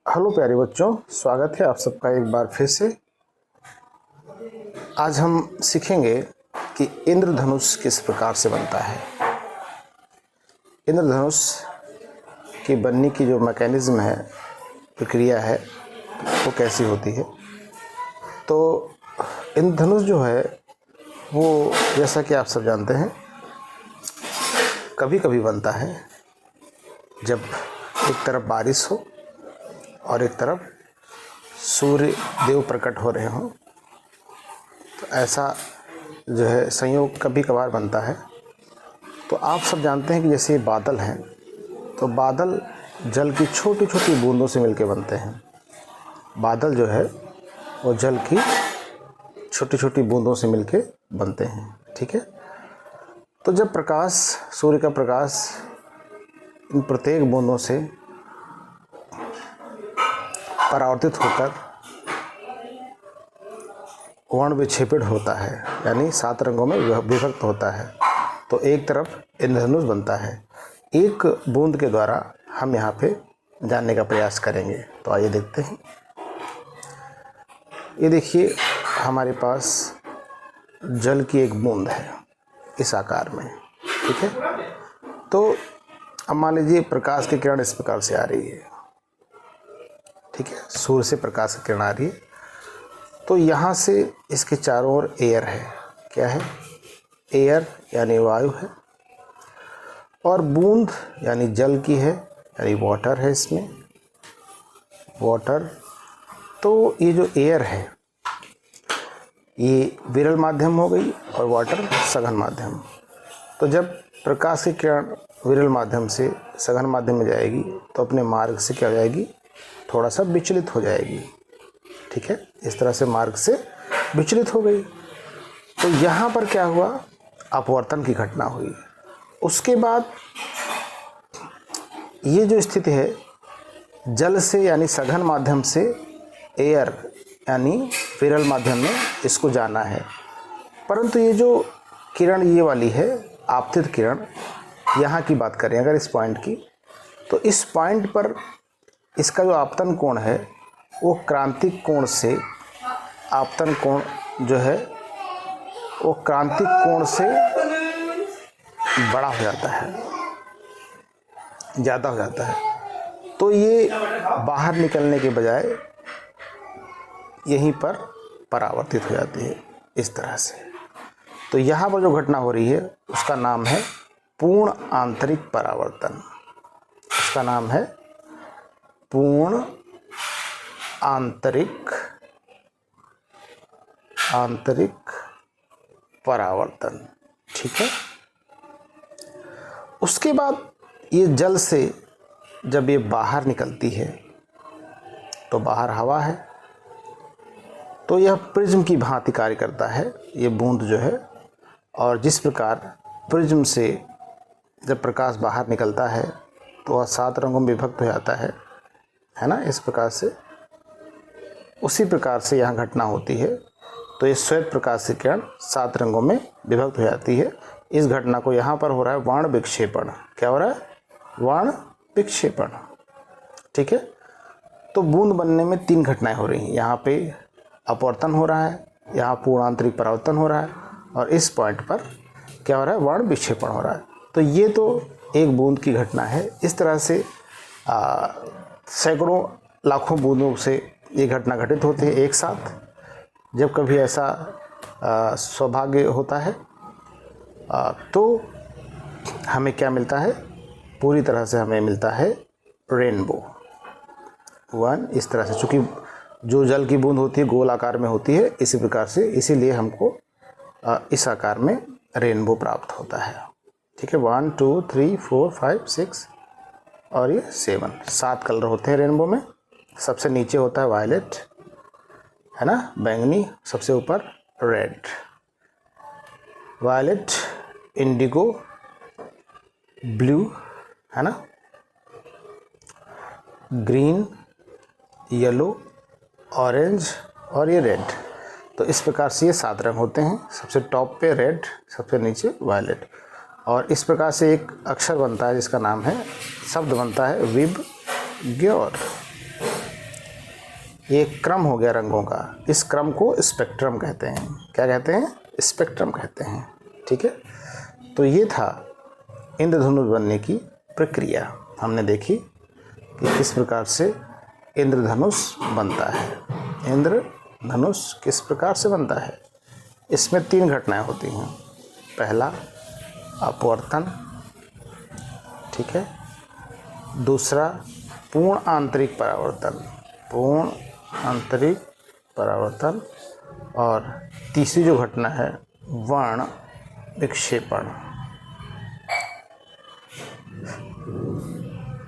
Hello प्यारे बच्चों, स्वागत है आप सबका एक बार फिर से। आज हम सीखेंगे कि इंद्रधनुष किस प्रकार से बनता है। इंद्रधनुष की बनने की जो मैकेनिज्म है, प्रक्रिया है, वो कैसी होती है। तो इंद्रधनुष जो है वो जैसा कि आप सब जानते हैं कभी कभी बनता है जब एक तरफ बारिश हो और एक तरफ सूर्य देव प्रकट हो रहे हों। तो ऐसा जो है संयोग कभी कभार बनता है। तो आप सब जानते हैं कि जैसे ये बादल हैं, तो बादल जल की छोटी छोटी बूंदों से मिलकर बनते हैं। बादल जो है वो जल की छोटी छोटी बूंदों से मिलकर बनते हैं, ठीक है। तो जब प्रकाश, सूर्य का प्रकाश इन प्रत्येक बूंदों से परावर्तित होकर वर्ण विक्षेपित होता है, यानी 7 रंगों में विभक्त होता है, तो एक तरफ इंद्रधनुष बनता है। एक बूंद के द्वारा हम यहाँ पे जानने का प्रयास करेंगे। तो आइए देखते हैं। ये देखिए, हमारे पास जल की एक बूंद है इस आकार में, ठीक है। तो अब मान लीजिए प्रकाश की किरण इस प्रकार से आ रही है, ठीक है। सूर्य से प्रकाश की किरण आ रही है, तो यहाँ से इसके चारों ओर एयर है। क्या है? एयर यानी वायु है, और बूंद यानी जल की है, यानी वाटर है इसमें, वाटर। तो ये जो एयर है ये विरल माध्यम हो गई और वाटर सघन माध्यम। तो जब प्रकाश की किरण विरल माध्यम से सघन माध्यम में जाएगी तो अपने मार्ग से क्या हो जाएगी? थोड़ा सा विचलित हो जाएगी, ठीक है। इस तरह से मार्ग से विचलित हो गई। तो यहाँ पर क्या हुआ? अपवर्तन की घटना हुई। उसके बाद ये जो स्थिति है, जल से यानी सघन माध्यम से एयर यानी विरल माध्यम में इसको जाना है। परंतु ये जो किरण ये वाली है, आपतित किरण, यहाँ की बात करें अगर इस पॉइंट की, तो इस पॉइंट पर इसका जो आपतन कोण है वो क्रांतिक कोण से, आपतन कोण जो है वो क्रांतिक कोण से बड़ा हो जाता है, ज़्यादा हो जाता है। तो ये बाहर निकलने के बजाय यहीं पर परावर्तित हो जाती है इस तरह से। तो यहाँ पर जो घटना हो रही है उसका नाम है पूर्ण आंतरिक परावर्तन। उसका नाम है पूर्ण आंतरिक परावर्तन, ठीक है। उसके बाद ये जल से जब ये बाहर निकलती है तो बाहर हवा है, तो यह प्रिज्म की भांति कार्य करता है ये बूंद जो है। और जिस प्रकार प्रिज्म से जब प्रकाश बाहर निकलता है तो वह 7 रंगों में विभक्त हो जाता है ना, इस प्रकार से। उसी प्रकार से यहाँ घटना होती है। तो ये श्वेत प्रकाश की किरण 7 रंगों में विभक्त हो जाती है। इस घटना को यहाँ पर हो रहा है वर्ण विक्षेपण। क्या हो रहा है? वर्ण विक्षेपण, ठीक है। तो बूंद बनने में 3 घटनाएं हो रही हैं। यहाँ पे अपवर्तन हो रहा है, यहाँ पूर्ण आंतरिक परावर्तन हो रहा है, और इस पॉइंट पर क्या हो रहा है? वर्ण विक्षेपण हो रहा है। तो ये तो एक बूंद की घटना है। इस तरह से सैकड़ों लाखों बूंदों से ये घटना घटित होती है एक साथ। जब कभी ऐसा सौभाग्य होता है तो हमें क्या मिलता है? पूरी तरह से हमें मिलता है रेनबो। वन इस तरह से, चूँकि जो जल की बूंद होती है गोल आकार में होती है, इसी प्रकार से, इसीलिए हमको इस आकार में रेनबो प्राप्त होता है, ठीक है। 1 2 3 4 5 6 और ये 7 कलर होते हैं रेनबो में। सबसे नीचे होता है वायलेट, है ना, बैंगनी, सबसे ऊपर रेड, वायलेट, इंडिगो, ब्लू, है ना, ग्रीन, येलो, ऑरेंज और ये रेड। तो इस प्रकार से ये 7 रंग होते हैं। सबसे टॉप पे रेड, सबसे नीचे वायलेट। और इस प्रकार से एक अक्षर बनता है जिसका नाम है, शब्द बनता है विब ग्योर। ये क्रम हो गया रंगों का। इस क्रम को स्पेक्ट्रम कहते हैं। क्या कहते हैं? स्पेक्ट्रम कहते हैं। ठीक है, तो ये था इंद्रधनुष बनने की प्रक्रिया। हमने देखी कि किस प्रकार से इंद्रधनुष बनता है। इंद्रधनुष किस प्रकार से बनता है? इसमें 3 घटनाएं होती हैं। पहला अपवर्तन, ठीक है, दूसरा पूर्ण आंतरिक परावर्तन, और तीसरी जो घटना है वर्ण विक्षेपण।